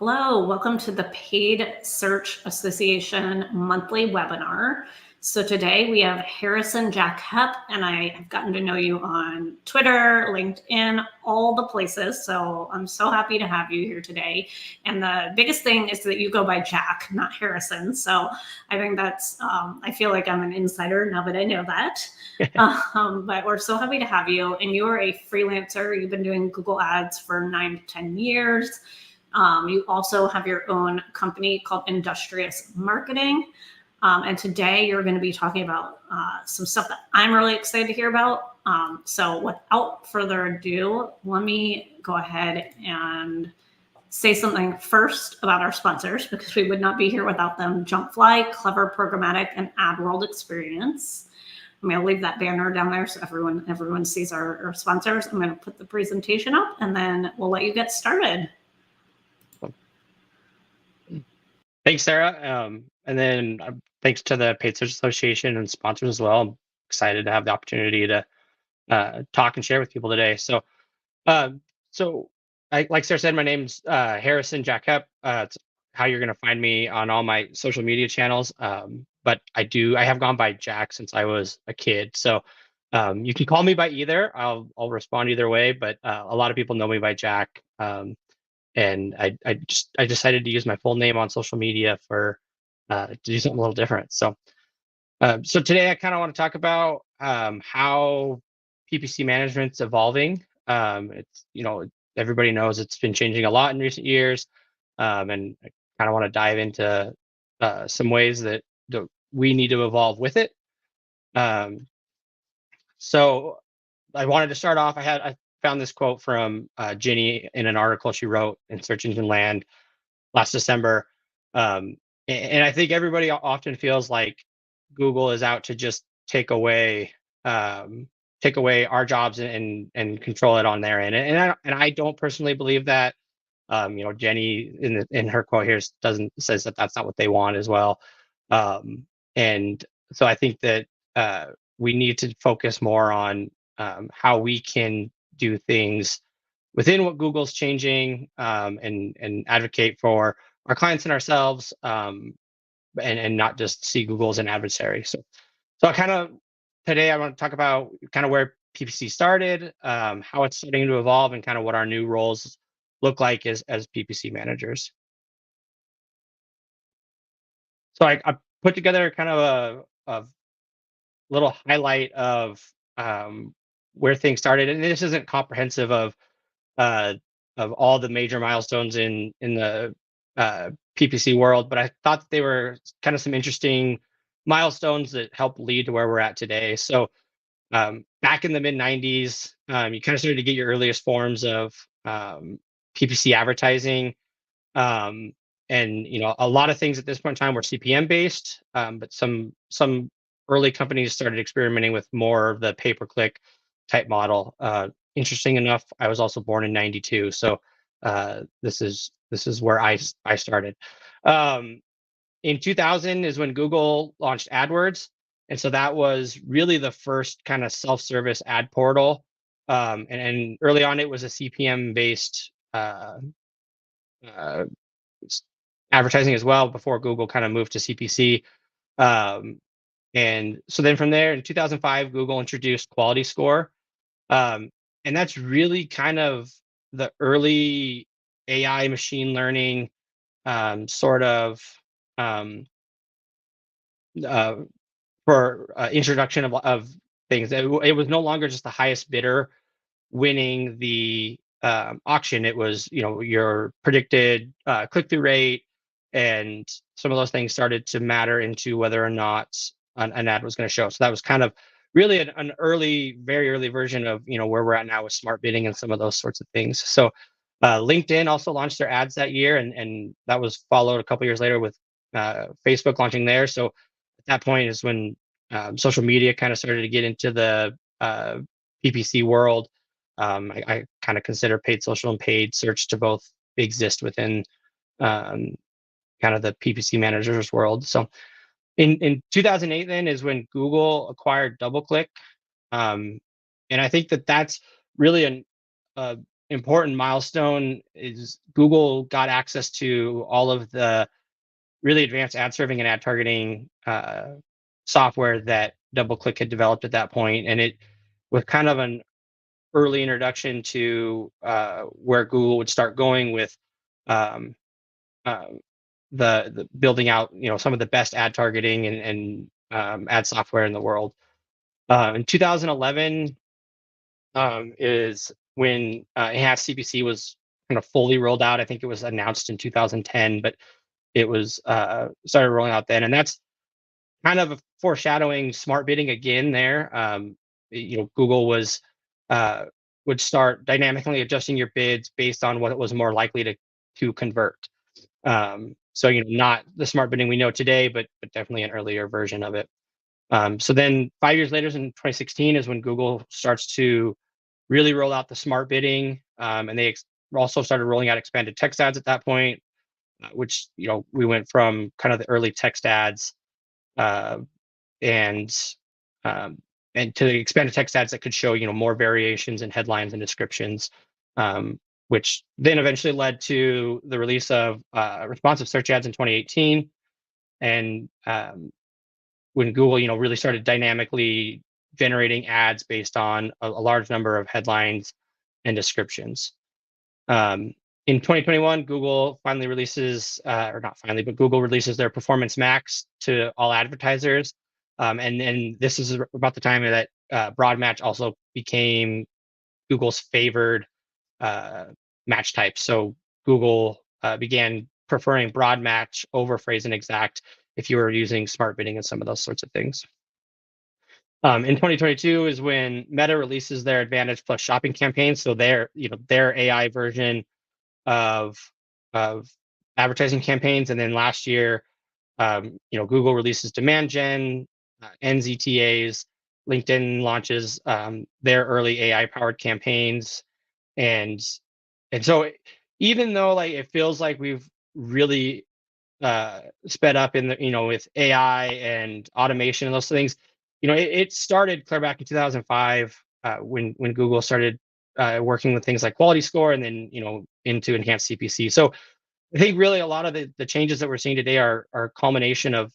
Hello, welcome to the Paid Search Association monthly webinar. So today we have Harrison Jack Hepp, and I have gotten to know you on Twitter, LinkedIn, all the places. So I'm so happy to have you here today. And the biggest thing is that you go by Jack, not Harrison. So I think that's, I feel like I'm an insider now that I know that. But we're so happy to have you. And you're a freelancer. You've been doing Google Ads for 9 to 10 years. You also have your own company called Industrious Marketing. And today you're going to be talking about some stuff that I'm really excited to hear about. So without further ado, let me go ahead and say something first about our sponsors, because we would not be here without them. Jumpfly, Clever Programmatic, and AdWorld Experience. I'm going to leave that banner down there so everyone sees our sponsors. I'm going to put the presentation up, and then we'll let you get started. Thanks, Sarah. And then thanks to the Paid Search Association and sponsors as well. I'm excited to have the opportunity to talk and share with people today. So, like Sarah said, my name's Harrison Jack Hepp. It's how you're going to find me on all my social media channels. But I have gone by Jack since I was a kid. So you can call me by either. I'll respond either way. But a lot of people know me by Jack. And I decided to use my full name on social media for to do something a little different. So today I kind of want to talk about how PPC management's evolving. It's everybody knows it's been changing a lot in recent years, and I kind of want to dive into some ways that we need to evolve with it. So I wanted to start off. I found this quote from Ginny in an article she wrote in Search Engine Land last December. And I think everybody often feels like Google is out to just take away our jobs and control it on their end. And I don't personally believe that. Jenny in her quote here says that that's not what they want as well. And so I think that we need to focus more on how we can do things within what Google's changing, and advocate for our clients and ourselves, and not just see Google as an adversary. So today I want to talk about kind of where PPC started, how it's starting to evolve, and kind of what our new roles look like as PPC managers. So I put together kind of a little highlight of where things started, and this isn't comprehensive of all the major milestones in the PPC world, but I thought that they were kind of some interesting milestones that helped lead to where we're at today. So back in the mid 90s, you kind of started to get your earliest forms of PPC advertising, and a lot of things at this point in time were CPM based, but some early companies started experimenting with more of the pay-per-click type model. Interesting enough, I was also born in '92, so this is where I started. In 2000 is when Google launched AdWords, and so that was really the first kind of self-service ad portal. And early on, it was a CPM based advertising as well before Google kind of moved to CPC. And so then from there, in 2005, Google introduced Quality Score. And that's really kind of the early AI machine learning sort of for introduction of things. It was no longer just the highest bidder winning the auction. It was your predicted click-through rate, and some of those things started to matter into whether or not an ad was going to show. So that was kind of really an very early version of where we're at now with smart bidding and some of those sorts of things. So LinkedIn also launched their ads that year, and that was followed a couple years later with Facebook launching there. So at that point is when social media kind of started to get into the PPC world. I kind of consider paid social and paid search to both exist within kind of the PPC managers world. So in 2008 then is when Google acquired DoubleClick, and I think that that's really an important milestone is Google got access to all of the really advanced ad serving and ad targeting software that DoubleClick had developed at that point, and it was kind of an early introduction to where Google would start going with um, uh, the building out, some of the best ad targeting and ad software in the world. In 2011 is when enhanced CPC was kind of fully rolled out. I think it was announced in 2010, but it was started rolling out then, and that's kind of foreshadowing smart bidding again there. Google would start dynamically adjusting your bids based on what it was more likely to convert. So not the smart bidding we know today, but definitely an earlier version of it. So then 5 years later, in 2016, is when Google starts to really roll out the smart bidding, and they also started rolling out expanded text ads at that point, which we went from kind of the early text ads uh, and um, and to the expanded text ads that could show more variations in headlines and descriptions, which then eventually led to the release of responsive search ads in 2018, and when Google really started dynamically generating ads based on a large number of headlines and descriptions. In 2021, Google finally releases, or not finally, but Google releases their Performance Max to all advertisers. And then this is about the time that broad match also became Google's favored match type. So Google began preferring broad match over phrase and exact if you were using smart bidding and some of those sorts of things. In 2022 is when Meta releases their Advantage Plus shopping campaign. So their AI version of advertising campaigns, and then last year, Google releases demand gen, NZTAs, LinkedIn launches their early AI powered campaigns, and so even though it feels like we've really sped up in the with AI and automation and those things, it started clear back in 2005 when Google started working with things like quality score, and then into enhanced CPC. So I think really a lot of the changes that we're seeing today are a culmination of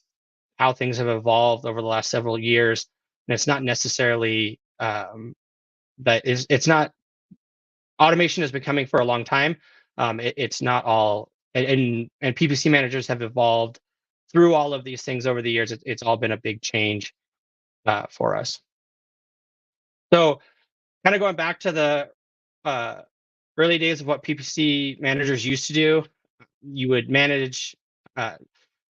how things have evolved over the last several years, and it's not necessarily it's not automation has been coming for a long time. It's not all, and PPC managers have evolved through all of these things over the years. It's all been a big change for us. So kind of going back to the early days of what PPC managers used to do, you would manage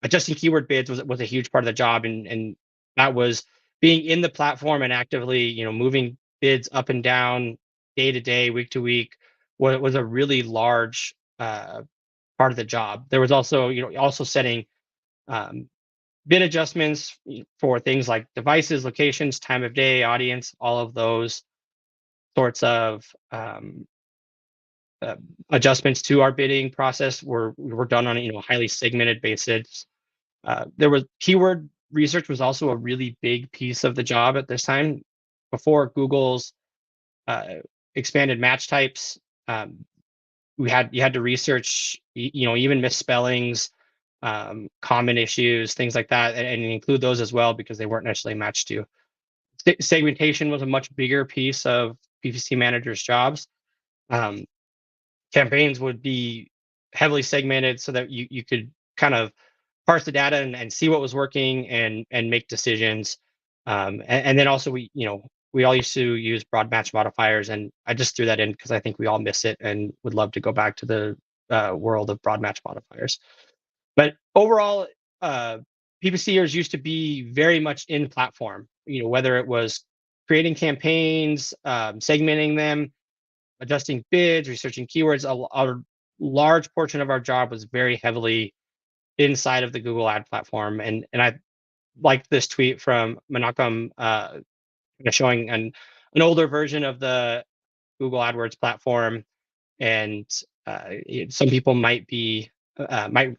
adjusting keyword bids was a huge part of the job, and that was being in the platform and actively moving bids up and down, day to day, week to week, was a really large part of the job. There was also also setting bid adjustments for things like devices, locations, time of day, audience, all of those sorts of adjustments to our bidding process were done on a highly segmented basis. There was keyword research was also a really big piece of the job at this time. Before Google's expanded match types, you had to research even misspellings, common issues, things like that, and include those as well because they weren't necessarily matched to. Segmentation was a much bigger piece of PPC managers' jobs. Campaigns would be heavily segmented so that you could kind of parse the data and see what was working and make decisions. And then also we all used to use broad match modifiers, and I just threw that in because I think we all miss it and would love to go back to the world of broad match modifiers. But overall, PPCers used to be very much in platform, whether it was creating campaigns, segmenting them, adjusting bids, researching keywords. A large portion of our job was very heavily inside of the Google ad platform. And I like this tweet from Menachem showing an older version of the Google AdWords platform. And some people might kind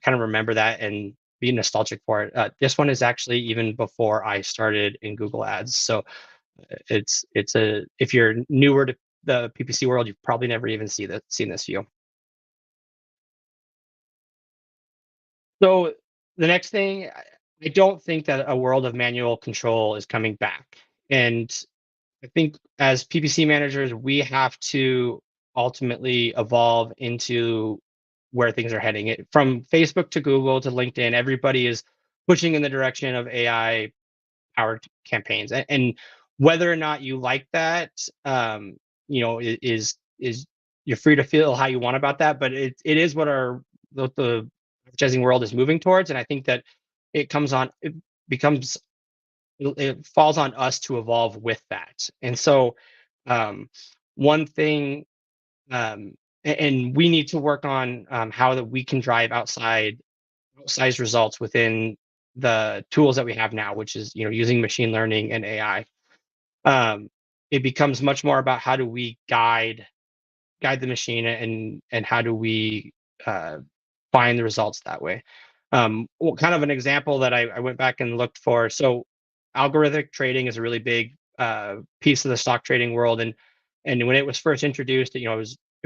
of remember that and be nostalgic for it. This one is actually even before I started in Google Ads. So if you're newer to the PPC world, you've probably never even seen this view. So the next thing, I don't think that a world of manual control is coming back. And I think as PPC managers, we have to ultimately evolve into where things are heading. From Facebook to Google to LinkedIn, everybody is pushing in the direction of AI powered campaigns. And whether or not you like that, is you're free to feel how you want about that. But it is what the advertising world is moving towards. And I think that it becomes it falls on us to evolve with that. And so one thing and we need to work on how that we can drive outsized results within the tools that we have now, which is using machine learning and AI. It becomes much more about how do we guide the machine, and how do we find the results that way. Kind of an example that I went back and looked for. So algorithmic trading is a really big piece of the stock trading world, and when it was first introduced, it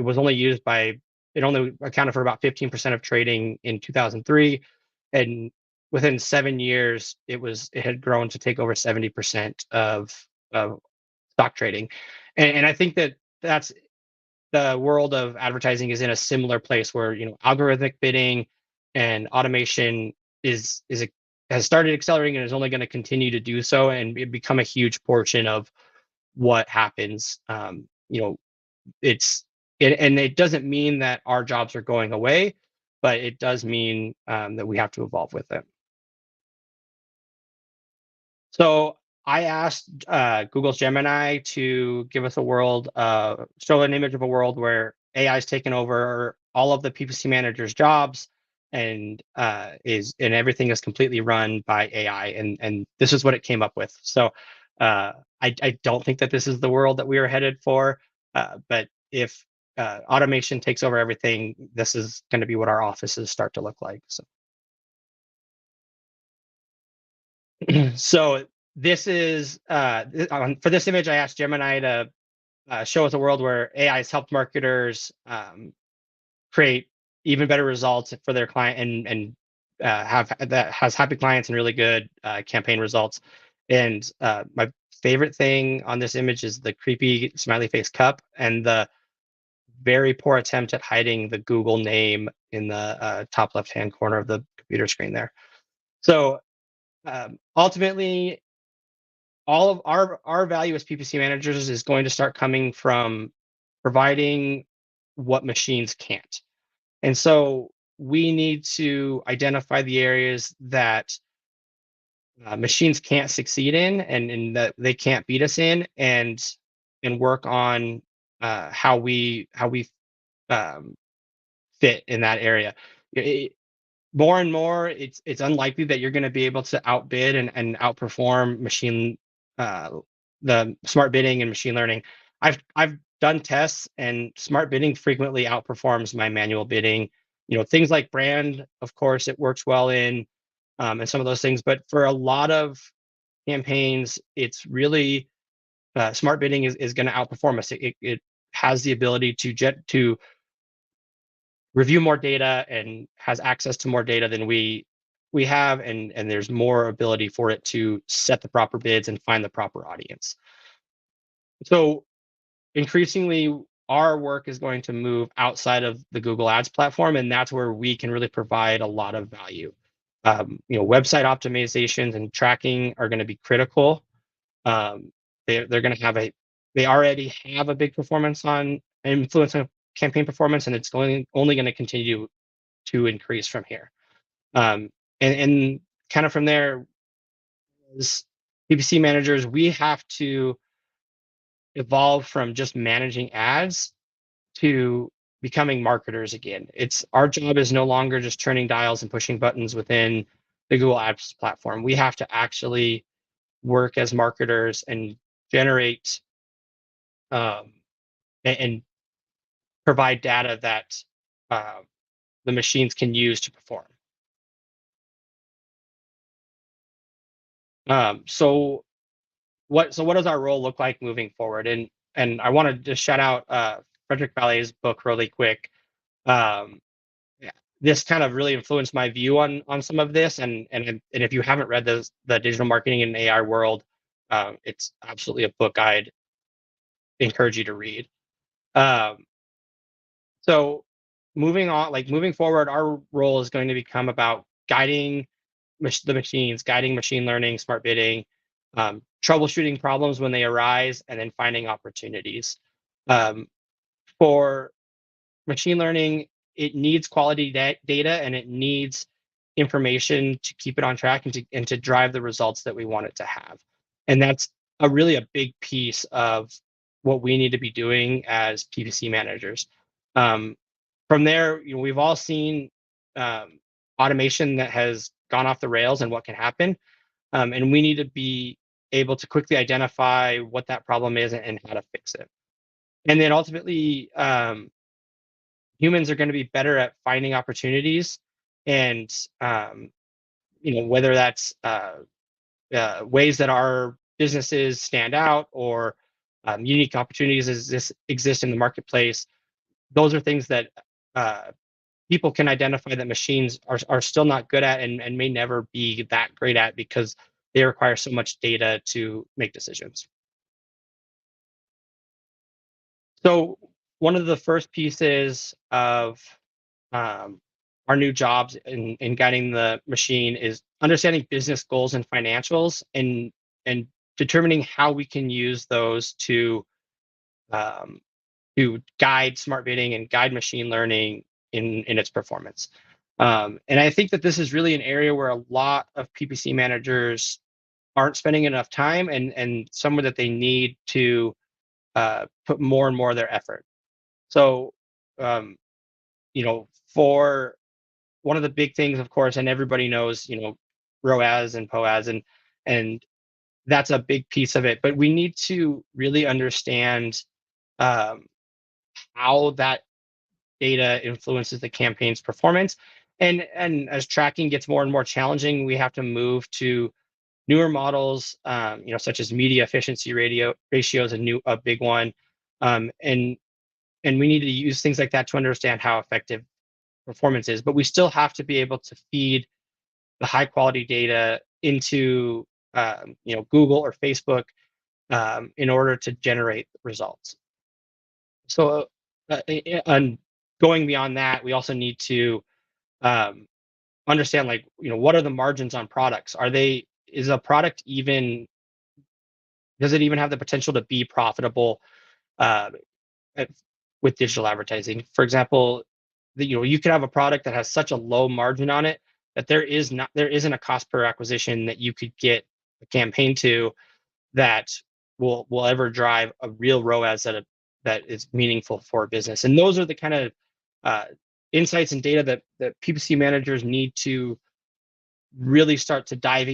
was only used by it only accounted for about 15% of trading in 2003, and within 7 years it had grown to take over 70% of stock trading. And I think that's the world of advertising is in a similar place where algorithmic bidding and automation has started accelerating and is only going to continue to do so, and it become a huge portion of what happens. And it doesn't mean that our jobs are going away, but it does mean that we have to evolve with it. So I asked Google's Gemini to give us show an image of a world where AI is taken over all of the PPC managers' jobs, and everything is completely run by AI. And this is what it came up with. So I don't think that this is the world that we are headed for. But if automation takes over everything, this is going to be what our offices start to look like. So. So this is for this image, I asked Gemini to show us a world where AI has helped marketers create even better results for their client, and has happy clients and really good campaign results. And my favorite thing on this image is the creepy smiley face cup and the very poor attempt at hiding the Google name in the top left hand corner of the computer screen there. So ultimately, all of our value as PPC managers is going to start coming from providing what machines can't. And so we need to identify the areas that machines can't succeed in, and that they can't beat us in, and work on how we fit in that area. More and more, it's unlikely that you're going to be able to outbid and outperform the smart bidding and machine learning. I've done tests, and smart bidding frequently outperforms my manual bidding. Things like brand, of course, it works well in, and some of those things. But for a lot of campaigns, it's really smart bidding is going to outperform us. It has the ability to review more data and has access to more data than we have, and there's more ability for it to set the proper bids and find the proper audience. So increasingly, our work is going to move outside of the Google Ads platform, and that's where we can really provide a lot of value. Website optimizations and tracking are going to be critical. They're going to they already have a big performance on influence on campaign performance, and it's only going to continue to increase from here. And kind of from there, as PPC managers, we have to evolve from just managing ads to becoming marketers again. Our job is no longer just turning dials and pushing buttons within the Google Ads platform. We have to actually work as marketers and generate and provide data that the machines can use to perform. So what does our role look like moving forward? And and I want to just shout out Frederick Ballet's book really quick. Um, yeah, this kind of really influenced my view on some of this, and if you haven't read the digital marketing and AI world, it's absolutely a book I'd encourage you to read. Um, so moving on, like moving forward, our role is going to become about guiding the machines, guiding machine learning, smart bidding, troubleshooting problems when they arise, and then finding opportunities. Um, for machine learning, it needs quality data, and it needs information to keep it on track and to drive the results that we want it to have. And that's really a big piece of what we need to be doing as PPC managers. Um, from there, we've all seen um, automation that has gone off the rails and what can happen. And we need to be able to quickly identify what that problem is and how to fix it. And then ultimately, humans are going to be better at finding opportunities, and whether that's ways that our businesses stand out, or unique opportunities exist in the marketplace. Those are things that uh, people can identify that machines are still not good at, and may never be that great at, because they require so much data to make decisions. So one of the first pieces of um, our new jobs in guiding the machine is understanding business goals and financials, and determining how we can use those um, to guide smart bidding and guide machine learning in its performance. And I think that this is really an area where a lot of PPC managers aren't spending enough time, and somewhere that they need to put more and more of their effort. So, um, for one of the big things, of course, and everybody knows, ROAS and POAS, and that's a big piece of it. But we need to really understand um, how that data influences the campaign's performance. And as tracking gets more and more challenging, we have to move to newer models, such as media efficiency ratios, a big one, and we need to use things like that to understand how effective performance is. But we still have to be able to feed the high quality data into Google or Facebook in order to generate results. So, and going beyond that, we also need to um, understand, like, what are the margins on products? Is a product even, does it even have the potential to be profitable uh, at- with digital advertising? For example, you could have a product that has such a low margin on it that there isn't a cost per acquisition that you could get a campaign to that will ever drive a real ROAS that is meaningful for a business. And those are the kind of uh, insights and data that PPC managers need to really start to dive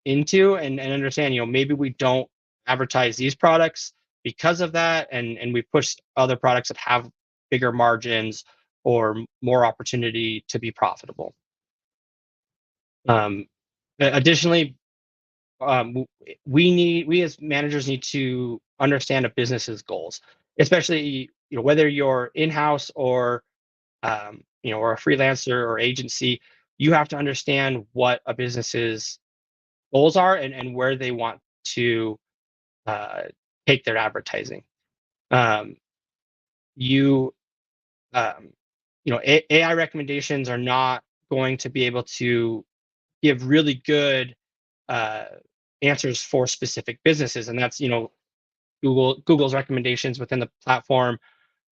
into, and understand, maybe we don't advertise these products because of that, and we push other products that have bigger margins or more opportunity to be profitable. Um, Additionally, we as managers need to understand a business's goals, especially, whether you're in-house or a freelancer or agency. You have to understand what a business's goals are, and where they want to uh, take their advertising. Um, you um, AI recommendations are not going to be able to give really good uh, answers for specific businesses, and that's, Google's recommendations within the platform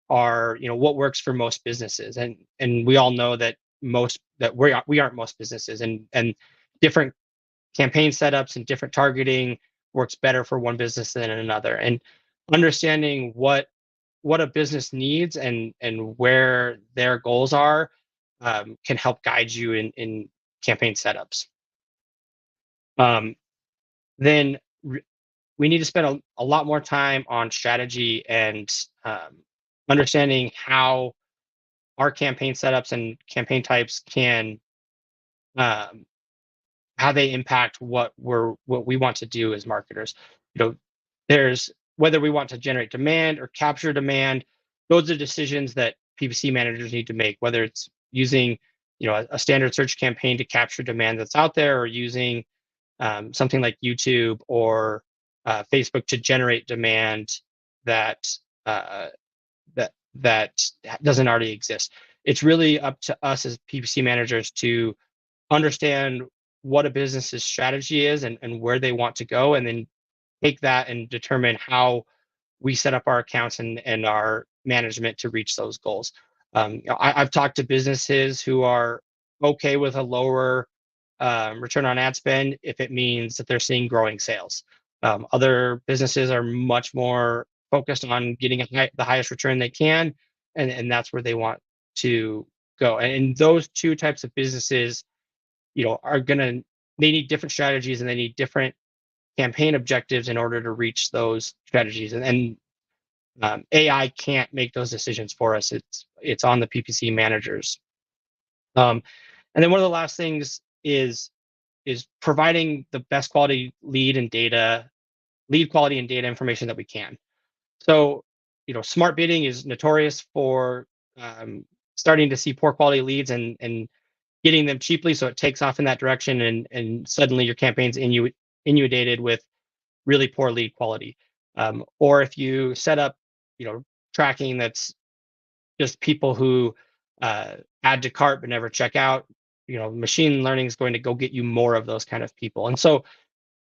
are, what works for most businesses, and we all know that we aren't most businesses, and different campaign setups and different targeting works better for one business than another. And understanding what a business needs and where their goals are can help guide you in campaign setups. Um, then we need to spend a lot more time on strategy and understanding how our campaign setups and campaign types can um, how they impact what we want to do as marketers. There's whether we want to generate demand or capture demand, those are decisions that PPC managers need to make, whether it's using a standard search campaign to capture demand that's out there, or using something like YouTube or Facebook to generate demand that that doesn't already exist. It's really up to us as PPC managers to understand what a business's strategy is and where they want to go, and then take that and determine how we set up our accounts and our management to reach those goals. I've talked to businesses who are okay with a lower return on ad spend if it means that they're seeing growing sales. Other businesses are much more focused on getting the highest return they can, and that's where they want to go. And those two types of businesses, they need different strategies, and they need different campaign objectives in order to reach those strategies. And AI can't make those decisions for us. It's on the PPC managers. And then one of the last things is providing the best quality lead quality and data information that we can. So, smart bidding is notorious for starting to see poor quality leads and getting them cheaply, so it takes off in that direction, and suddenly your campaign's inundated with really poor lead quality. Or if you set up, tracking that's just people who add to cart but never check out, machine learning is going to go get you more of those kind of people. And so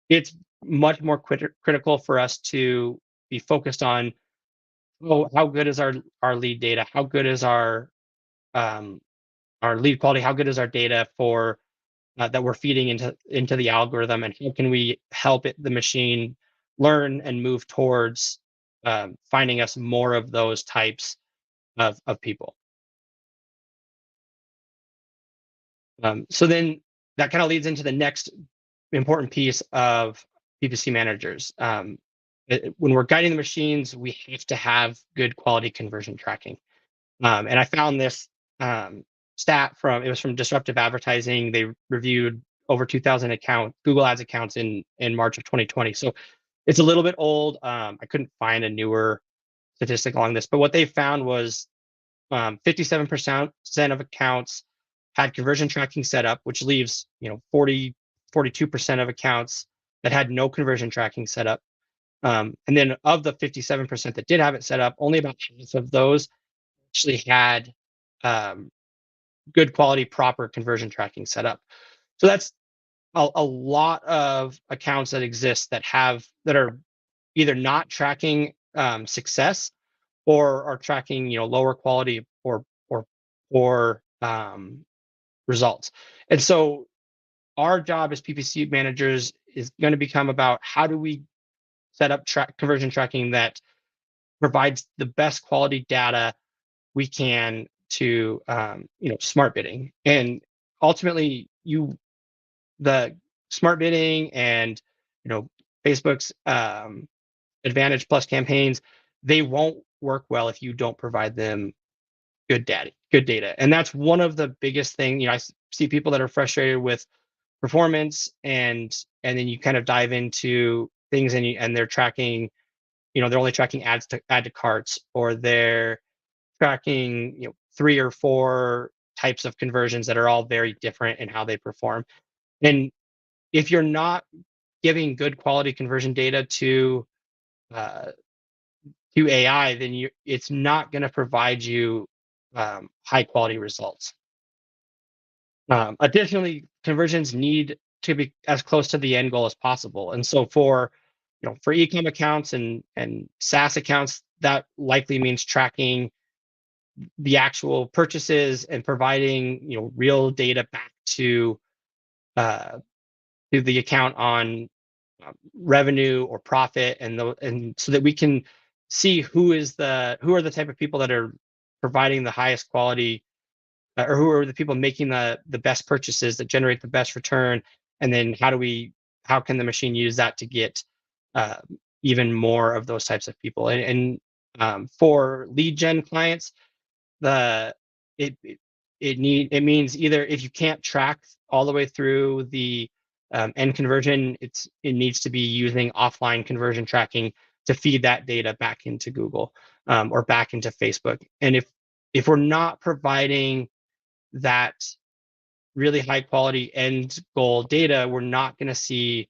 it's much more critical for us to be focused on, how good is our lead data? How good is our lead quality? How good is our data for that we're feeding into the algorithm, and how can we help the machine learn and move towards finding us more of those types of people. So then that kind of leads into the next important piece of PPC managers. When we're guiding the machines, we have to have good quality conversion tracking. And I found this stat it was from Disruptive Advertising. They reviewed over 2,000 Google Ads accounts in March of 2020. So it's a little bit old. I couldn't find a newer statistic along this, but what they found was 57% of accounts had conversion tracking set up, which leaves 42% of accounts that had no conversion tracking set up. And then of the 57% that did have it set up, only about half of those actually had good quality, proper conversion tracking set up. So that's a lot of accounts that exist that are either not tracking success, or are tracking lower quality or results. And so our job as PPC managers is going to become about, how do we set up conversion tracking that provides the best quality data we can to smart bidding. And ultimately, the smart bidding and Facebook's Advantage Plus campaigns, they won't work well if you don't provide them good data. And that's one of the biggest thing. I see people that are frustrated with performance, and then you kind of dive into things, and they're tracking, they're only tracking add to carts, or they're tracking 3 or 4 types of conversions that are all very different in how they perform. And if you're not giving good quality conversion data to AI, then it's not going to provide you high quality results. Additionally, conversions need to be as close to the end goal as possible. And so for e-com accounts and SaaS accounts, that likely means tracking the actual purchases and providing real data back to the account on revenue or profit, and so that we can see who are the type of people that are providing the highest quality, or who are the people making the best purchases that generate the best return, and then how can the machine use that to get even more of those types of people. And for lead gen clients, it means either, if you can't track all the way through the end conversion, it needs to be using offline conversion tracking to feed that data back into Google or back into Facebook. And if we're not providing that really high quality end goal data, we're not going to see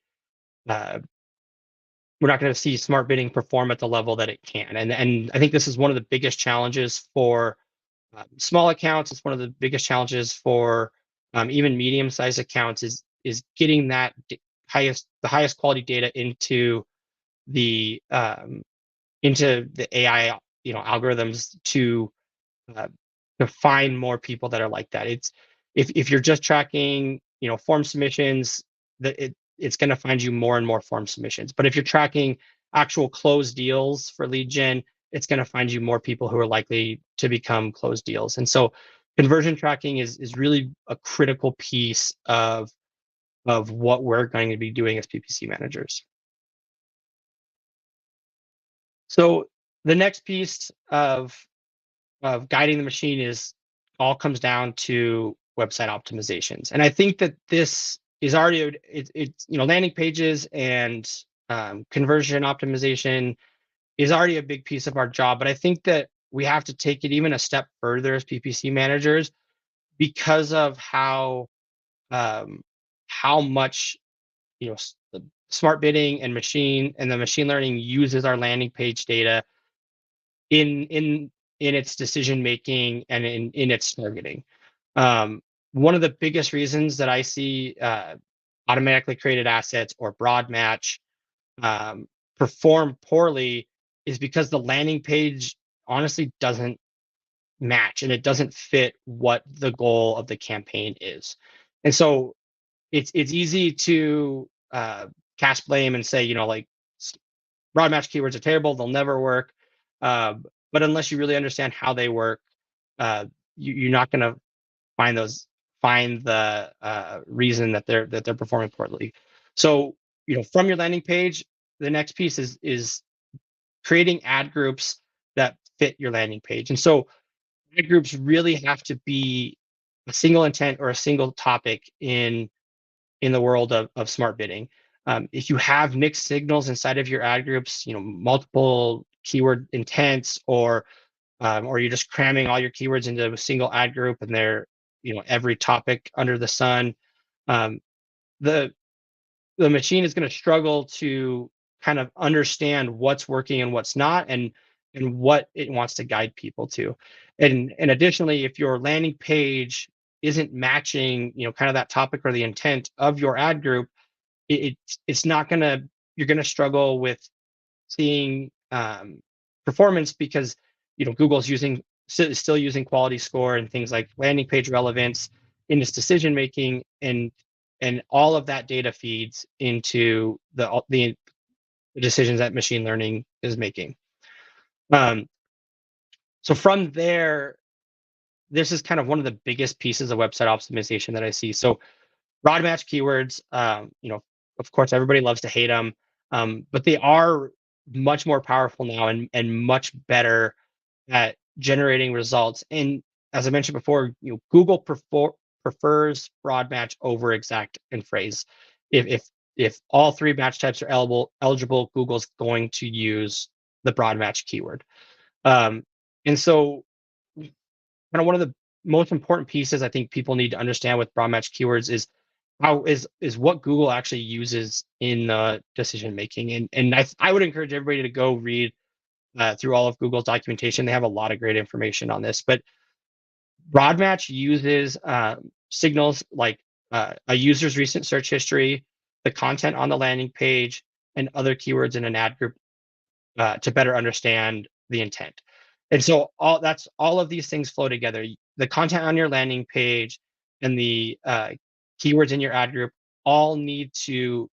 smart bidding perform at the level that it can. And I think this is one of the biggest challenges for small accounts. It's one of the biggest challenges for even medium-sized accounts is getting that the highest quality data into the AI algorithms uh, to find more people that are like that. It's if you're just tracking form submissions, it's going to find you more and more form submissions. But if you're tracking actual closed deals for lead gen, it's going to find you more people who are likely to become closed deals. And so conversion tracking is really a critical piece of what we're going to be doing as PPC managers. So the next piece of guiding the machine comes down to website optimizations. And I think that this is already it's landing pages and conversion optimization is already a big piece of our job. But I think that we have to take it even a step further as PPC managers because of how much the smart bidding and the machine learning uses our landing page data in its decision making and in its targeting. One of the biggest reasons that I see automatically created assets or broad match perform poorly is because the landing page honestly doesn't match and it doesn't fit what the goal of the campaign is. And so it's easy to cast blame and say, broad match keywords are terrible, they'll never work. But unless you really understand how they work, you're not going to find the reason that they're performing poorly. So from your landing page, the next piece is creating ad groups that fit your landing page. And so ad groups really have to be a single intent or a single topic in the world of smart bidding. If you have mixed signals inside of your ad groups, multiple keyword intents, or you're just cramming all your keywords into a single ad group and they're every topic under the sun, the machine is going to struggle to kind of understand what's working and what's not, and what it wants to guide people to. And additionally, if your landing page isn't matching kind of that topic or the intent of your ad group, it's not going to you're going to struggle with seeing performance, because Google's still using quality score and things like landing page relevance in its decision making, and all of that data feeds into the decisions that machine learning is making. So from there, this is kind of one of the biggest pieces of website optimization that I see. So broad match keywords, of course, everybody loves to hate them, but they are much more powerful now and much better at generating results. And as I mentioned before, Google prefers broad match over exact and phrase. If all three match types are eligible, Google's going to use the broad match keyword. And so kind of one of the most important pieces I think people need to understand with broad match keywords is what Google actually uses in the decision making. And I would encourage everybody to go read through all of Google's documentation. They have a lot of great information on this. But broad match uses signals like a user's recent search history, the content on the landing page, and other keywords in an ad group to better understand the intent. And so all of these things flow together. The content on your landing page and the keywords in your ad group all need to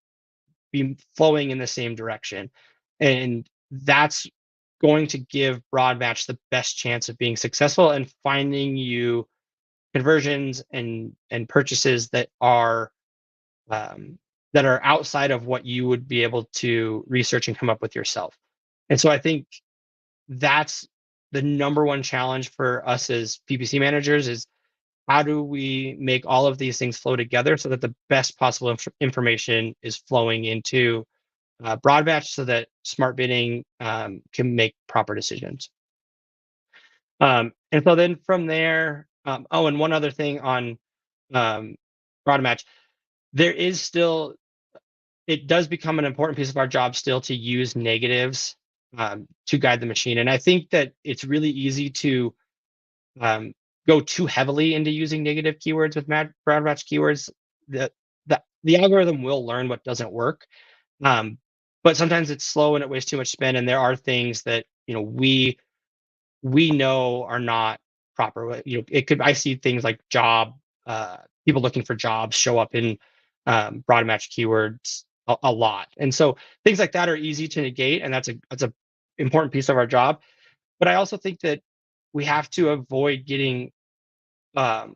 be flowing in the same direction. And that's going to give broad match the best chance of being successful and finding you conversions and purchases that are outside of what you would be able to research and come up with yourself. And so I think that's the number one challenge for us as PPC managers is how do we make all of these things flow together so that the best possible information is flowing into broad match so that smart bidding can make proper decisions. And so then from there, oh, and one other thing on broad match, there is still, it does become an important piece of our job still to use negatives to guide the machine. And I think that it's really easy to go too heavily into using negative keywords with broad match keywords. The algorithm will learn what doesn't work, but sometimes it's slow and it wastes too much spin. And there are things that we know are not proper. It could, I see things like job, people looking for jobs show up in broad match keywords a lot, and so things like that are easy to negate, and that's a important piece of our job. But I also think that we have to avoid getting um,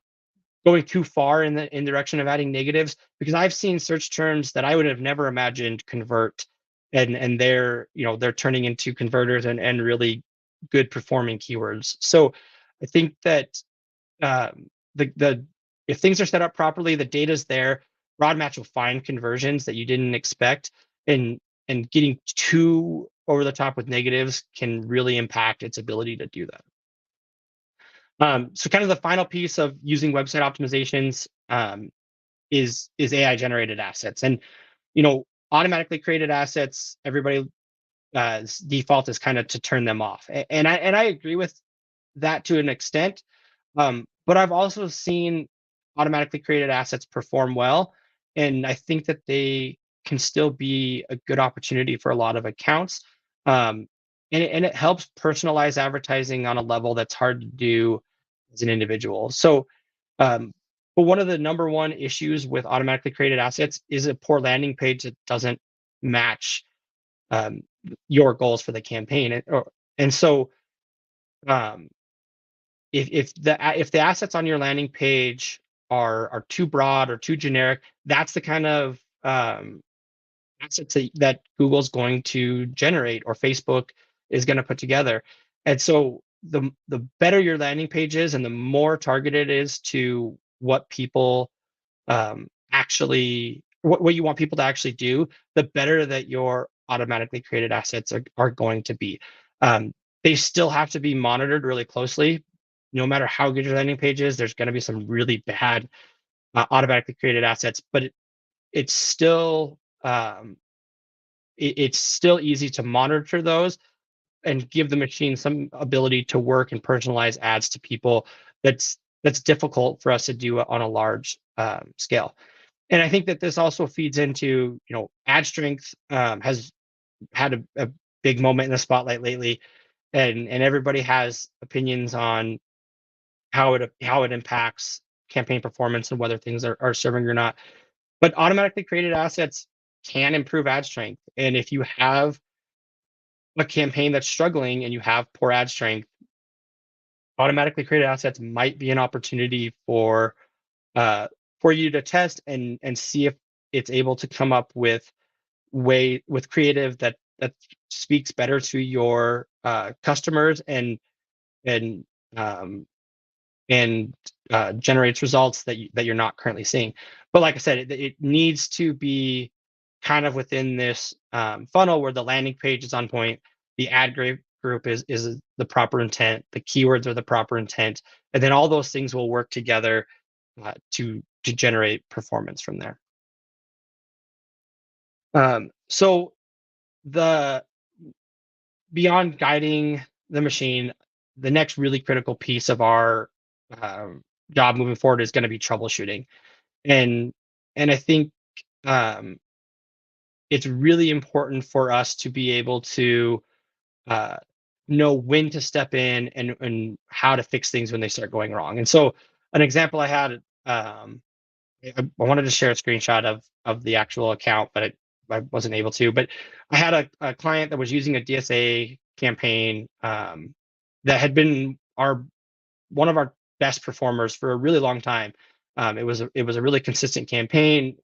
going too far in the direction of adding negatives, because I've seen search terms that I would have never imagined convert, and they're turning into converters and really good performing keywords. So I think that the if things are set up properly, the data's there, broad match will find conversions that you didn't expect, and getting too over the top with negatives can really impact its ability to do that. So kind of the final piece of using website optimizations is AI generated assets, and automatically created assets. Everybody default is kind of to turn them off, and I agree with that to an extent. But I've also seen automatically created assets perform well, and I think that they can still be a good opportunity for a lot of accounts. And it helps personalize advertising on a level that's hard to do as an individual. So, but one of the number one issues with automatically created assets is a poor landing page that doesn't match um, your goals for the campaign. And so, um, if the assets on your landing page are too broad or too generic, that's the kind of assets that Google's going to generate, or Facebook is going to put together. And so the better your landing page is, and the more targeted it is to what people actually what you want people to actually do, the better that your automatically created assets are going to be. They still have to be monitored really closely. No matter how good your landing page is, there's going to be some really bad automatically created assets, but it's still it's still easy to monitor those and give the machine some ability to work and personalize ads to people. That's difficult for us to do on a large scale. And I think that this also feeds into, ad strength has had a big moment in the spotlight lately, and everybody has opinions on how it impacts campaign performance and whether things are serving or not. But automatically created assets can improve ad strength. And if you have a campaign that's struggling and you have poor ad strength, automatically created assets might be an opportunity uh, for you to test and see if it's able to come up with creative that speaks better to your customers and um, and generates results that you're not currently seeing. But like I said, it needs to be kind of within this funnel where the landing page is on point, the ad group is the proper intent, the keywords are the proper intent, and then all those things will work together to generate performance from there. So the beyond guiding the machine, the next really critical piece of our job moving forward is going to be troubleshooting, and I think um, it's really important for us to be able to uh, know when to step in and how to fix things when they start going wrong. And so, an example I had, I wanted to share a screenshot of the actual account, but I wasn't able to. But I had a client that was using a DSA campaign that had been one of our best performers for a really long time. It was a really consistent campaign,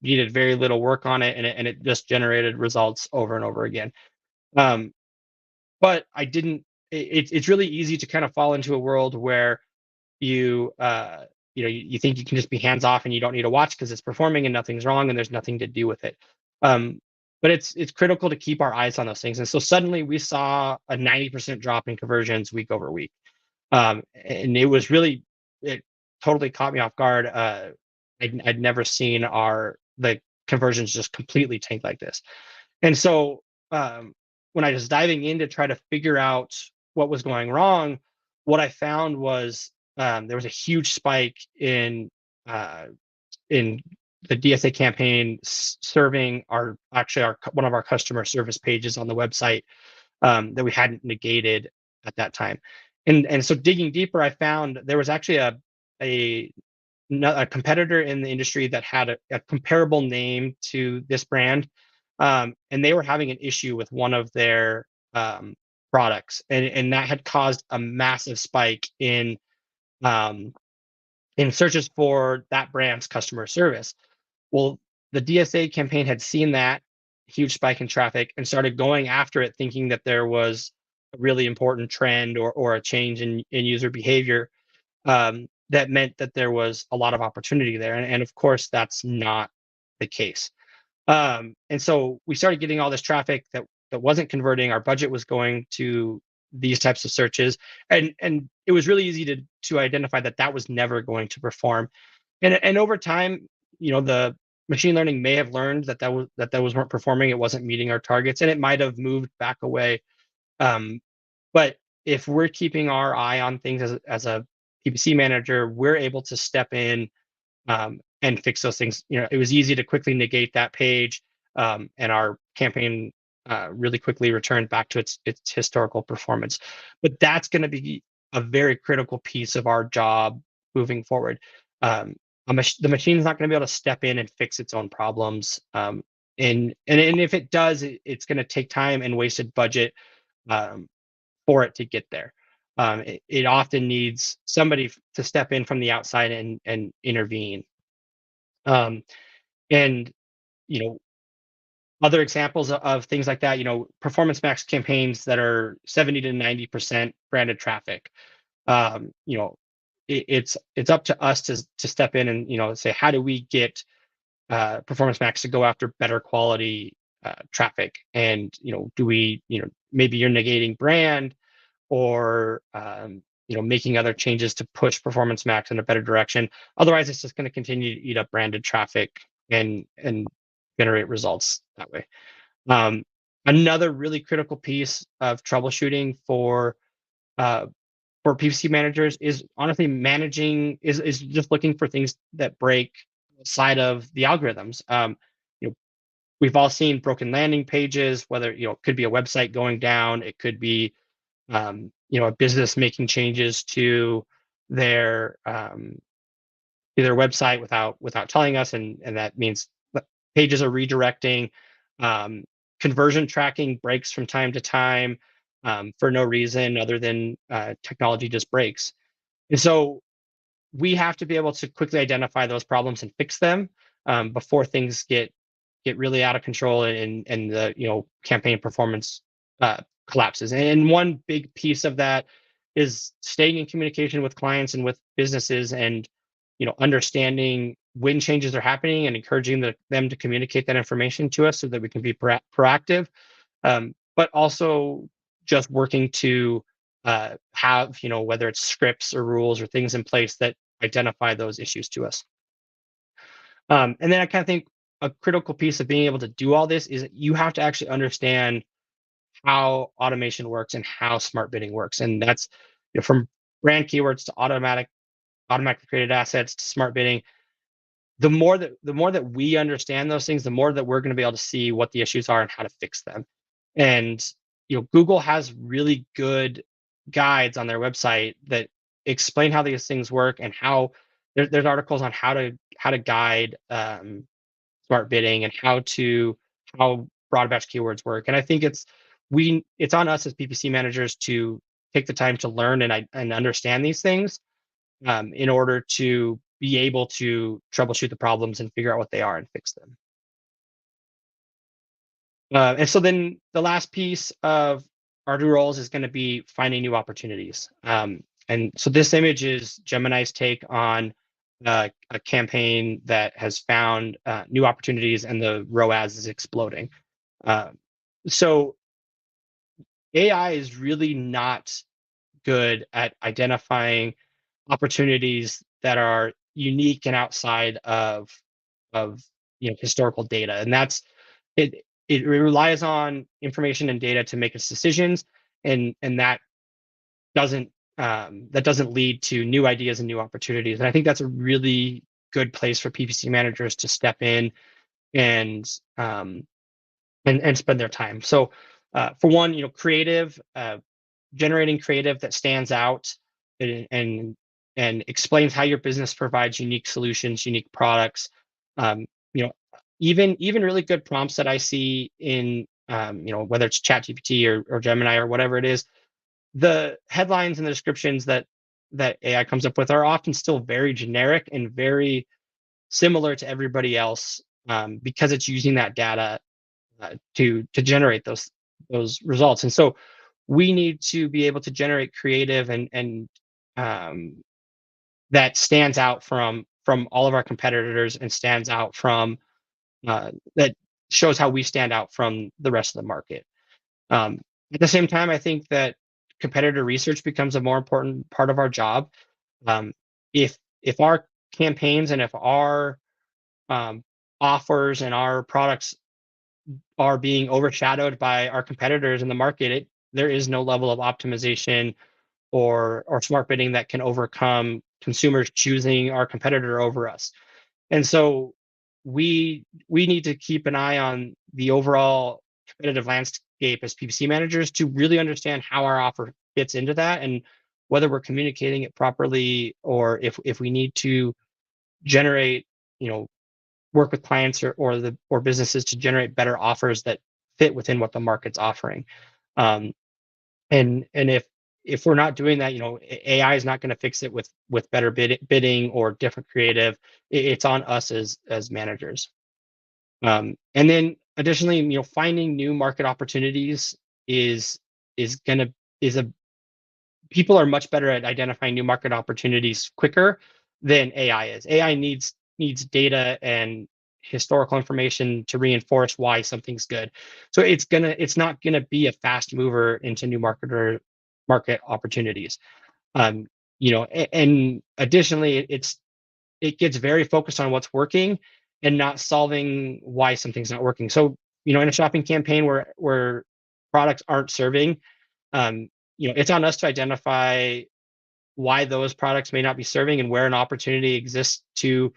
needed very little work on it, and it just generated results over and over again. But I didn't. It's really easy to kind of fall into a world where you you think you can just be hands off and you don't need to watch because it's performing and nothing's wrong and there's nothing to do with it. but it's critical to keep our eyes on those things. And so suddenly we saw a 90% drop in conversions week over week. And it totally caught me off guard. I'd never seen the conversions just completely tank like this. And so when I was diving in to try to figure out what was going wrong, what I found was there was a huge spike in the DSA campaign serving one of our customer service pages on the website that we hadn't negated at that time. And so digging deeper, I found there was actually a competitor in the industry that had a comparable name to this brand, and they were having an issue with one of their products, and that had caused a massive spike in searches for that brand's customer service. Well, the DSA campaign had seen that huge spike in traffic and started going after it, thinking that there was a really important trend or a change in user behavior that meant that there was a lot of opportunity there. And of course, that's not the case. And so we started getting all this traffic that wasn't converting. Our budget was going to these types of searches, and it was really easy to identify that was never going to perform. And over time, the machine learning may have learned that those weren't performing. It wasn't meeting our targets, and it might have moved back away. But if we're keeping our eye on things as a PPC manager, we're able to step in and fix those things. It was easy to quickly negate that page, and our campaign really quickly returned back to its historical performance. But that's going to be a very critical piece of our job moving forward. The machine's not going to be able to step in and fix its own problems. And if it does, it's going to take time and wasted budget for it to get there. It often needs somebody to step in from the outside and intervene. And other examples of things like that, performance max campaigns that are 70 to 90% branded traffic. It's up to us to step in and say, how do we get performance max to go after better quality traffic? And do we maybe you're negating brand, or making other changes to push performance max in a better direction. Otherwise, it's just going to continue to eat up branded traffic and generate results that way. Another really critical piece of troubleshooting for PPC managers is honestly is just looking for things that break outside of the algorithms. We've all seen broken landing pages, whether it could be a website going down, it could be a business making changes to their website without telling us, and that means pages are redirecting. Conversion tracking breaks from time to time for no reason other than technology just breaks. And so we have to be able to quickly identify those problems and fix them before things get really out of control and the campaign performance collapses. And one big piece of that is staying in communication with clients and with businesses, and understanding when changes are happening and encouraging them to communicate that information to us so that we can be proactive, but also just working to have whether it's scripts or rules or things in place that identify those issues to us. And then I kind of think a critical piece of being able to do all this is that you have to actually understand how automation works and how smart bidding works. And that's from brand keywords to automatically created assets to smart bidding. The more that we understand those things, the more that we're going to be able to see what the issues are and how to fix them. And Google has really good guides on their website that explain how these things work, and how there's articles on how to guide smart bidding and how broad batch keywords work. And I think it's on us as PPC managers to take the time to learn and understand these things in order to be able to troubleshoot the problems and figure out what they are and fix them. And so then the last piece of our new roles is going to be finding new opportunities. And so this image is Gemini's take on a campaign that has found new opportunities, and the ROAS is exploding. So AI is really not good at identifying opportunities that are unique and outside of historical data, and that's it. It relies on information and data to make its decisions, and doesn't that doesn't lead to new ideas and new opportunities. And I think that's a really good place for PPC managers to step in and spend their time. So for one, creative, generating creative that stands out and explains how your business provides unique solutions, unique products. Um, you know, even really good prompts that I see in whether it's ChatGPT or Gemini or whatever it is, the headlines and the descriptions that AI comes up with are often still very generic and very similar to everybody else, because it's using that data to generate those results. And so we need to be able to generate creative and um, that stands out from all of our competitors and stands out from that shows how we stand out from the rest of the market. At the same time, I think that competitor research becomes a more important part of our job. Um, if our campaigns and if our offers and our products are being overshadowed by our competitors in the market, there is no level of optimization or smart bidding that can overcome consumers choosing our competitor over us. And so we need to keep an eye on the overall competitive landscape as PPC managers to really understand how our offer fits into that, and whether we're communicating it properly, or if we need to generate, work with clients or businesses to generate better offers that fit within what the market's offering. Um, and if we're not doing that, AI is not going to fix it with better bidding or different creative. It's on us as managers. And then additionally, finding new market opportunities is gonna is a people are much better at identifying new market opportunities quicker than AI is. AI needs data and historical information to reinforce why something's good. So it's not gonna be a fast mover into new market opportunities. Um, and additionally, it gets very focused on what's working and not solving why something's not working. So, in a shopping campaign where products aren't serving, it's on us to identify why those products may not be serving and where an opportunity exists to,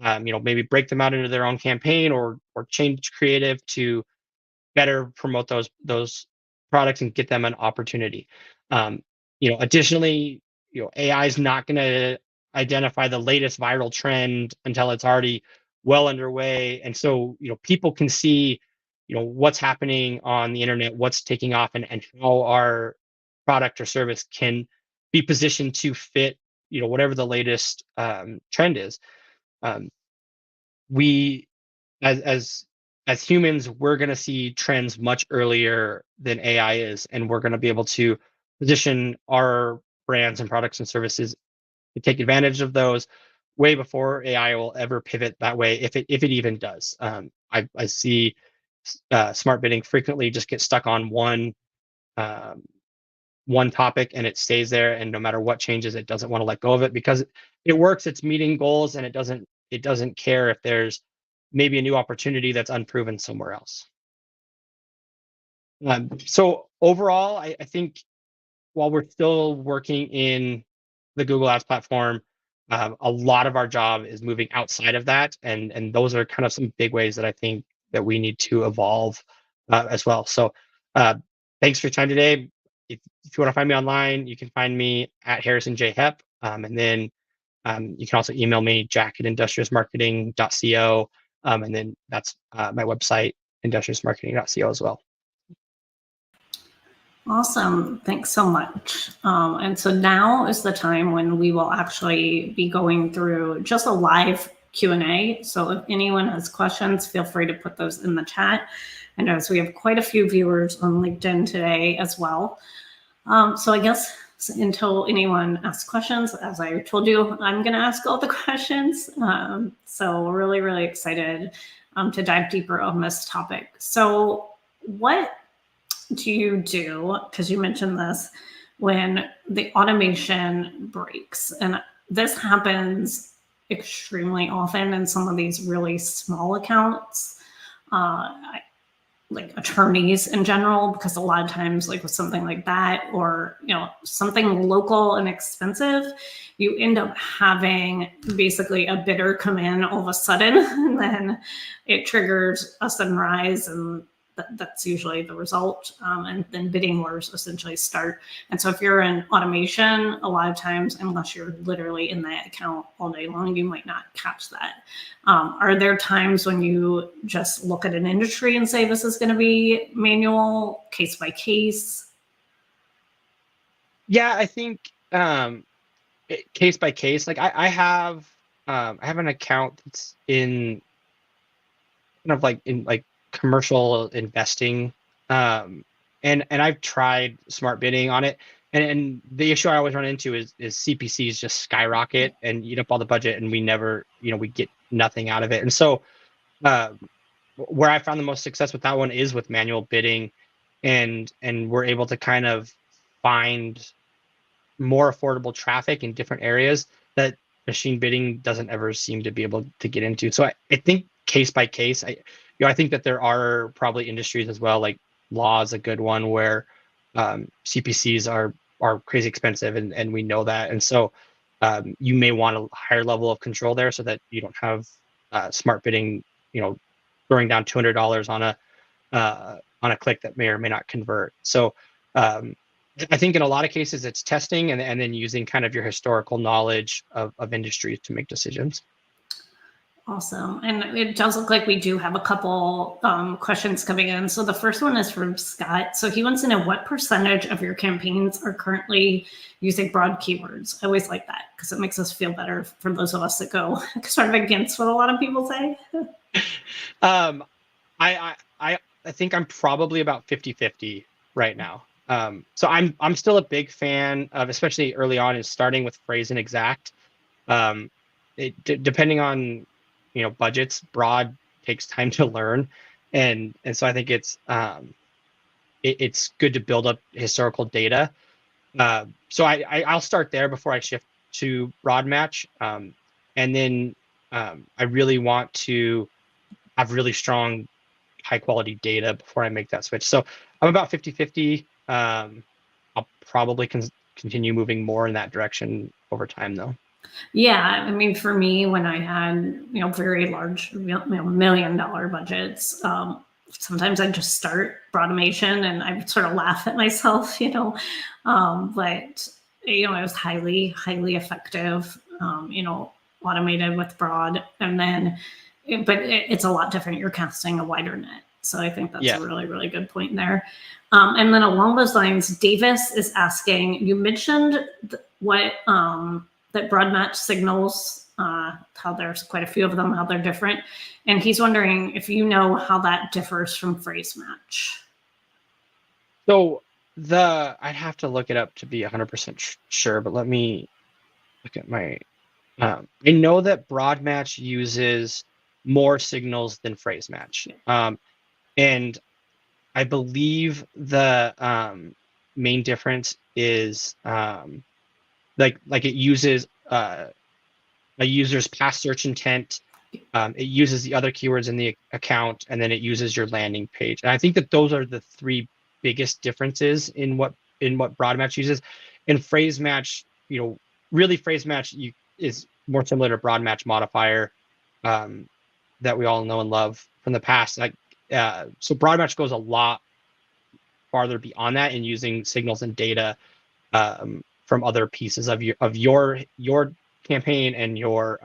maybe break them out into their own campaign or change creative to better promote those products and get them an opportunity. Um, additionally, AI is not going to identify the latest viral trend until it's already well underway, and so people can see what's happening on the internet, what's taking off, and how our product or service can be positioned to fit whatever the latest trend is. Um, we as as humans, we're going to see trends much earlier than AI is, and we're going to be able to position our brands and products and services to take advantage of those way before AI will ever pivot that way, if it even does. I see smart bidding frequently just get stuck on um, one topic, and it stays there, and no matter what changes, it doesn't want to let go of it because it works, it's meeting goals, and it doesn't care if there's maybe a new opportunity that's unproven somewhere else. So overall, I think while we're still working in the Google Ads platform, a lot of our job is moving outside of that, and those are kind of some big ways that I think that we need to evolve as well. So uh, thanks for your time today. If you want to find me online, you can find me at Harrison J. Hepp, and then you can also email me, jack@industriousmarketing.co, and then that's my website, industriousmarketing.co as well. Awesome. Thanks so much. And so now is the time when we will actually be going through just a live Q&A. So if anyone has questions, feel free to put those in the chat. I notice we have quite a few viewers on LinkedIn today as well. So I guess until anyone asks questions, as I told you, I'm going to ask all the questions. So we're really, really excited to dive deeper on this topic. So what do you do, because you mentioned this, when the automation breaks? And this happens extremely often in some of these really small accounts, like attorneys in general, because a lot of times, like with something like that, or something local and expensive, you end up having basically a bidder come in all of a sudden, and then it triggers a sunrise, and that's usually the result. And then bidding wars essentially start. And so if you're in automation, a lot of times, unless you're literally in that account all day long, you might not catch that. Are there times when you just look at an industry and say, this is going to be manual, case by case? Yeah, I think case by case. Like I have an account that's in kind of like in like commercial investing, and I've tried smart bidding on it, and the issue I always run into is CPCs just skyrocket and eat up all the budget, and we never, we get nothing out of it. And so where I found the most success with that one is with manual bidding, and we're able to kind of find more affordable traffic in different areas that machine bidding doesn't ever seem to be able to get into. So I think case by case, I think that there are probably industries as well, like law is a good one, where CPCs are crazy expensive, and we know that. And so you may want a higher level of control there, so that you don't have smart bidding, throwing down $200 on a click that may or may not convert. So I think in a lot of cases it's testing and then using kind of your historical knowledge of industries to make decisions. Awesome. And it does look like we do have a couple questions coming in. So the first one is from Scott. So he wants to know, what percentage of your campaigns are currently using broad keywords? I always like that because it makes us feel better for those of us that go sort of against what a lot of people say. I think I'm probably about 50-50 right now. So I'm still a big fan of, especially early on, is starting with phrase and exact. Depending on budgets, broad takes time to learn, and so I think it's good to build up historical data. So I'll start there before I shift to broad match, and then I really want to have really strong, high quality data before I make that switch. So I'm about 50-50. I'll probably continue moving more in that direction over time, though. Yeah, I mean, for me, when I had very large $1 million budgets, sometimes I just start broadmation and I sort of laugh at myself, but it was highly effective, automated with broad, and then, but it's a lot different. You're casting a wider net. So I think that's a really, really good point there. And then along those lines, Davis is asking, you mentioned that broad match signals, how there's quite a few of them, how they're different. And he's wondering if you know how that differs from phrase match. So I'd have to look it up to be 100% sure, but let me look at my, I know that broad match uses more signals than phrase match. And I believe the main difference is like it uses a user's past search intent, it uses the other keywords in the account, and then it uses your landing page. And I think that those are the three biggest differences in what broad match uses. And phrase match, really phrase match is more similar to broad match modifier that we all know and love from the past. So broad match goes a lot farther beyond that in using signals and data from other pieces of your campaign and your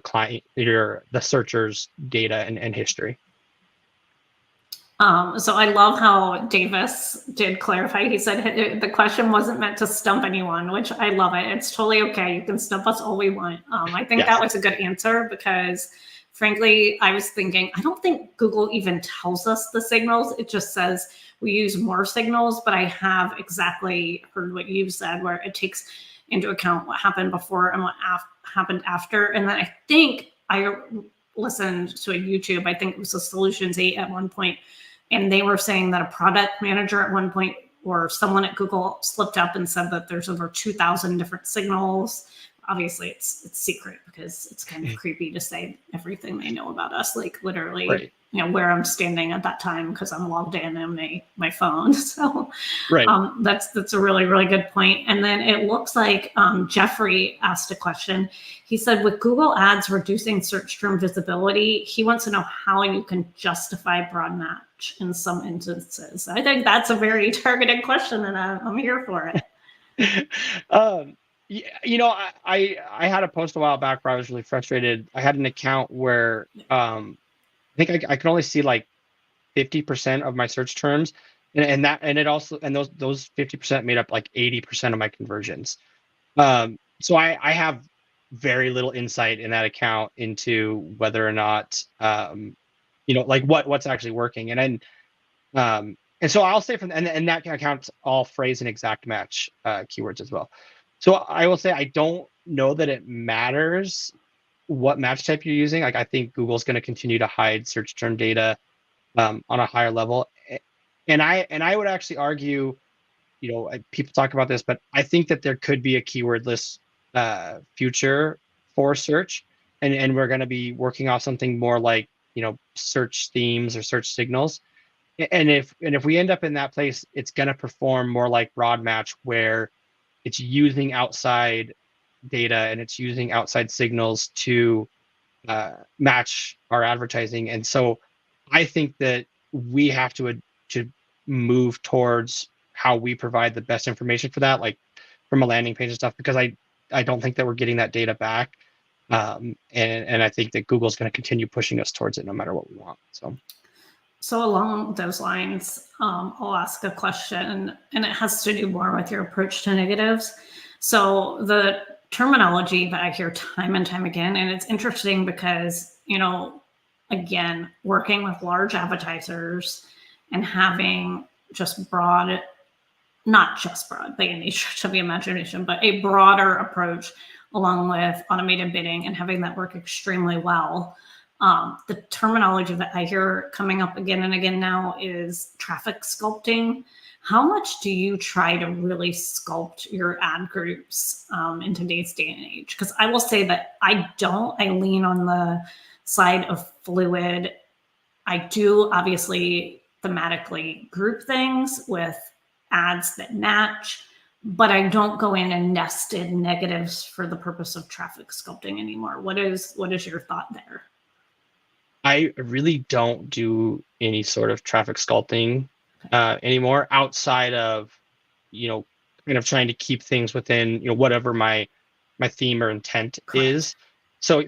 client, the searcher's data and history. So I love how Davis did clarify. He said the question wasn't meant to stump anyone, which I love it. It's totally okay. You can stump us all we want. I think that was a good answer because, frankly, I was thinking, I don't think Google even tells us the signals. It just says we use more signals, but I have exactly heard what you've said, where it takes into account what happened before and what happened after. And then I think listened to a YouTube, I think it was a Solutions 8 at one point, and they were saying that a product manager at one point or someone at Google slipped up and said that there's over 2,000 different signals. Obviously, it's secret because it's kind of creepy to say everything they know about us, like literally, Right. where I'm standing at that time because I'm logged in on my phone. So Right. that's a really, really good point. And then it looks like Jeffrey asked a question. He said, with Google Ads reducing search term visibility, he wants to know how you can justify broad match in some instances. I think that's a very targeted question, and I'm here for it. I had a post a while back where I was really frustrated. I had an account where I think I could only see like 50% of my search terms, and those 50% made up like 80% of my conversions. So I have very little insight in that account into whether or not like what's actually working. And so I'll say and that account's all phrase and exact match keywords as well. So I will say I don't know that it matters what match type you're using. Like I think Google's going to continue to hide search term data on a higher level. And I would actually argue, people talk about this, but I think that there could be a keywordless future for search, and we're going to be working off something more like search themes or search signals. And if we end up in that place, it's going to perform more like broad match, where it's using outside data and it's using outside signals to match our advertising. And so I think that we have to move towards how we provide the best information for that, like from a landing page and stuff, because I don't think that we're getting that data back. And I think that Google's going to continue pushing us towards it no matter what we want. So along those lines, I'll ask a question, and it has to do more with your approach to negatives. So the terminology that I hear time and time again, and it's interesting because, again, working with large advertisers and having just broad, not just broad by any stretch of the imagination, but a broader approach along with automated bidding and having that work extremely well. The terminology that I hear coming up again and again now is traffic sculpting. How much do you try to really sculpt your ad groups in today's day and age? Because I will say that I lean on the side of fluid. I do obviously thematically group things with ads that match, but I don't go in and nested negatives for the purpose of traffic sculpting anymore. What is your thought there? I really don't do any sort of traffic sculpting anymore, outside of, kind of trying to keep things within, whatever my theme or intent is. So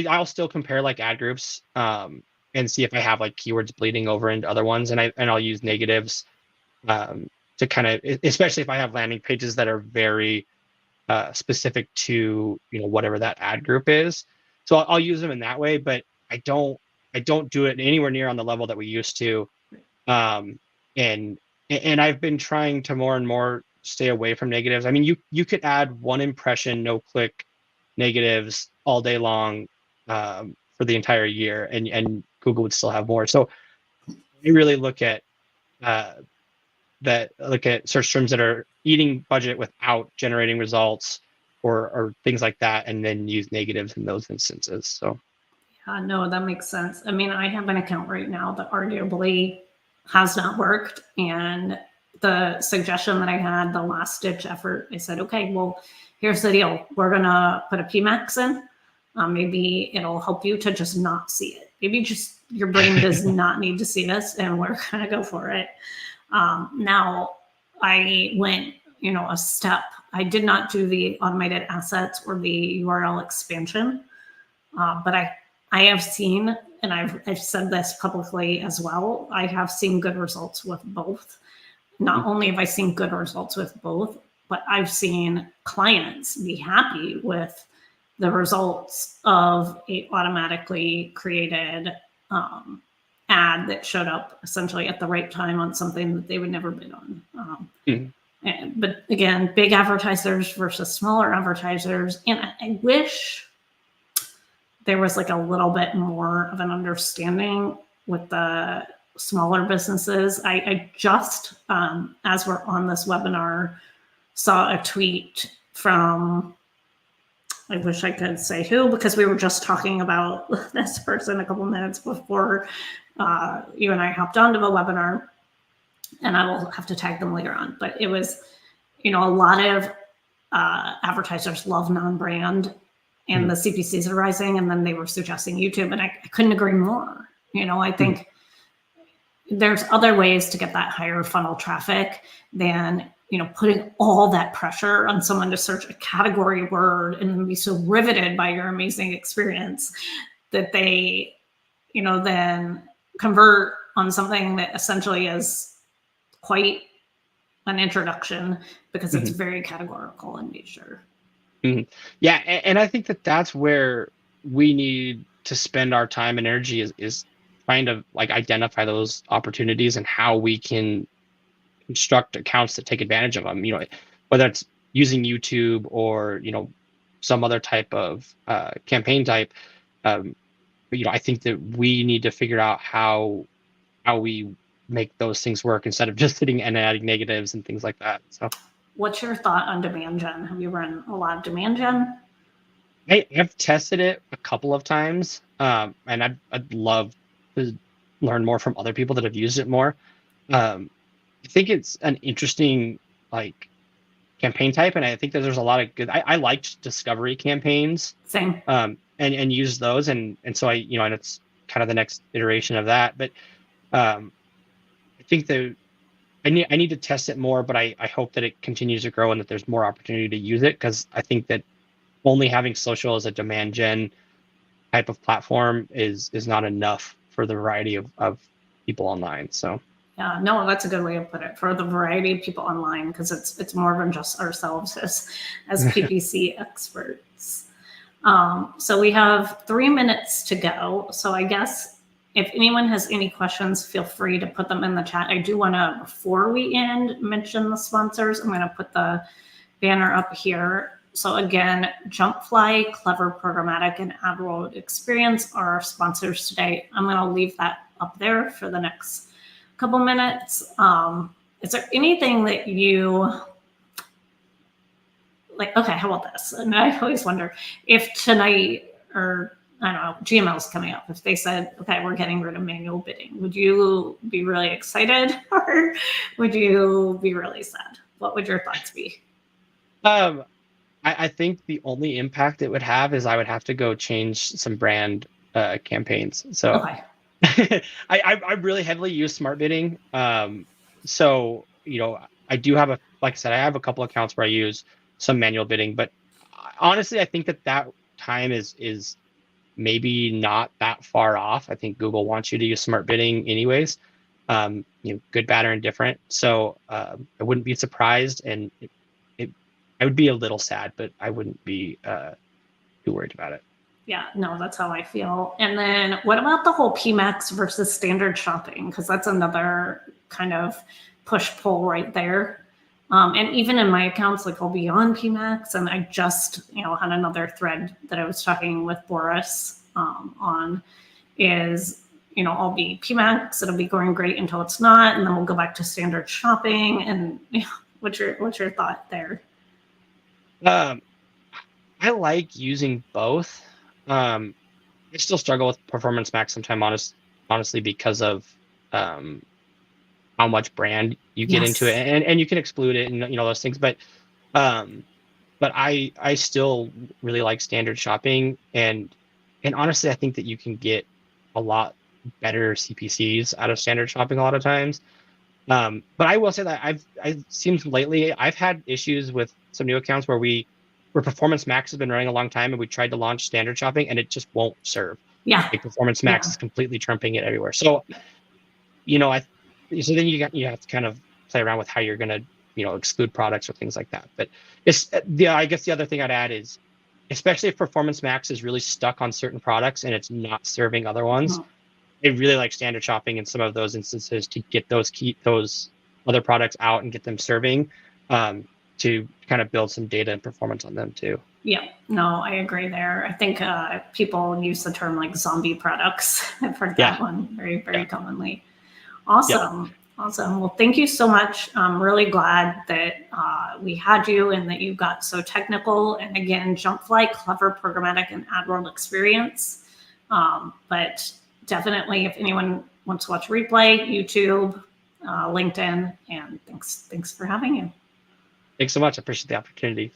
I'll still compare like ad groups and see if I have like keywords bleeding over into other ones, and I'll use negatives to kind of, especially if I have landing pages that are very specific to whatever that ad group is. So I'll use them in that way, but I don't do it anywhere near on the level that we used to. And I've been trying to more and more stay away from negatives. I mean, you could add one impression, no click negatives all day long for the entire year, and Google would still have more. So we really look at search terms that are eating budget without generating results or things like that, and then use negatives in those instances. So. No, that makes sense. I mean, I have an account right now that arguably has not worked. And the suggestion that I had, the last ditch effort, I said, okay, well, here's the deal. We're going to put a PMAX in. Maybe it'll help you to just not see it. Maybe just your brain does not need to see this, and we're going to go for it. Now, I went, a step. I did not do the automated assets or the URL expansion, but I have seen, and I've said this publicly as well, I have seen good results with both. Not only have I seen good results with both, but I've seen clients be happy with the results of a automatically created ad that showed up essentially at the right time on something that they would never bid on. But again, big advertisers versus smaller advertisers. And I wish there was like a little bit more of an understanding with the smaller businesses. I just, as we're on this webinar, saw a tweet from, I wish I could say who, because we were just talking about this person a couple minutes before you and I hopped onto the webinar, and I will have to tag them later on. But it was, a lot of advertisers love non-brand, and the CPCs are rising, and then they were suggesting YouTube, and I couldn't agree more. I think there's other ways to get that higher funnel traffic than putting all that pressure on someone to search a category word and then be so riveted by your amazing experience that they, then convert on something that essentially is quite an introduction because it's very categorical in nature. Yeah, and I think that's where we need to spend our time and energy is trying to identify those opportunities and how we can construct accounts that take advantage of them, whether it's using YouTube or some other type of campaign type. I think that we need to figure out how we make those things work instead of just sitting and adding negatives and things like that. So what's your thought on demand gen? Have you run a lot of demand gen? I've tested it a couple of times, and I'd love to learn more from other people that have used it more. I think it's an interesting campaign type, and I think that there's a lot of good. I liked discovery campaigns. Same. And use those, and so and it's kind of the next iteration of that. But I think that I need to test it more, but I hope that it continues to grow and that there's more opportunity to use it, because I think that only having social as a demand gen type of platform is not enough for the variety of people online. So. Yeah, no, that's a good way to put it, for the variety of people online, because it's more than just ourselves as PPC experts. So we have 3 minutes to go. So I guess if anyone has any questions, feel free to put them in the chat. I do want to, before we end, mention the sponsors. I'm going to put the banner up here. So again, Jumpfly, Clever Programmatic, and AdWorld Experience are our sponsors today. I'm going to leave that up there for the next couple minutes. Is there anything that you like? Okay, how about this? And I always wonder if tonight, or I don't know, GML's coming up, if they said, okay, we're getting rid of manual bidding, would you be really excited or would you be really sad? What would your thoughts be? I think the only impact it would have is I would have to go change some brand campaigns. So okay. I really heavily use smart bidding. So, I do have like I said, I have a couple accounts where I use some manual bidding, but honestly, I think that time is maybe not that far off. I think Google wants you to use smart bidding anyways, good, bad, or indifferent. So I wouldn't be surprised, and I would be a little sad, but I wouldn't be too worried about it. Yeah, no, that's how I feel. And then what about the whole PMAX versus standard shopping? Because that's another kind of push-pull right there. And even in my accounts, I'll be on PMAX, and I just, had another thread that I was talking with Boris on is, I'll be PMAX, it'll be going great until it's not, and then we'll go back to standard shopping. And what's your thought there? I like using both. I still struggle with Performance Max sometimes, honestly, because of how much brand you get into it, and you can exclude it, and those things. But I still really like standard shopping, and honestly, I think that you can get a lot better CPCs out of standard shopping a lot of times. But I will say that I've seen lately, I've had issues with some new accounts where Performance Max has been running a long time, and we tried to launch standard shopping, and it just won't serve. Yeah. Performance Max is completely trumping it everywhere. So, so then you have to kind of play around with how you're going to, exclude products or things like that. But I guess the other thing I'd add is, especially if Performance Max is really stuck on certain products and it's not serving other ones, I really like standard shopping in some of those instances to get those other products out and get them serving. to kind of build some data and performance on them too. Yeah, no, I agree there. I think people use the term like zombie products. I've heard that one very, very commonly. Awesome. Awesome. Well, thank you so much. I'm really glad that we had you and that you got so technical. And again, Jumpfly, clever programmatic and ad world experience. But definitely, if anyone wants to watch a replay, YouTube, LinkedIn, and thanks for having you. Thanks so much. I appreciate the opportunity.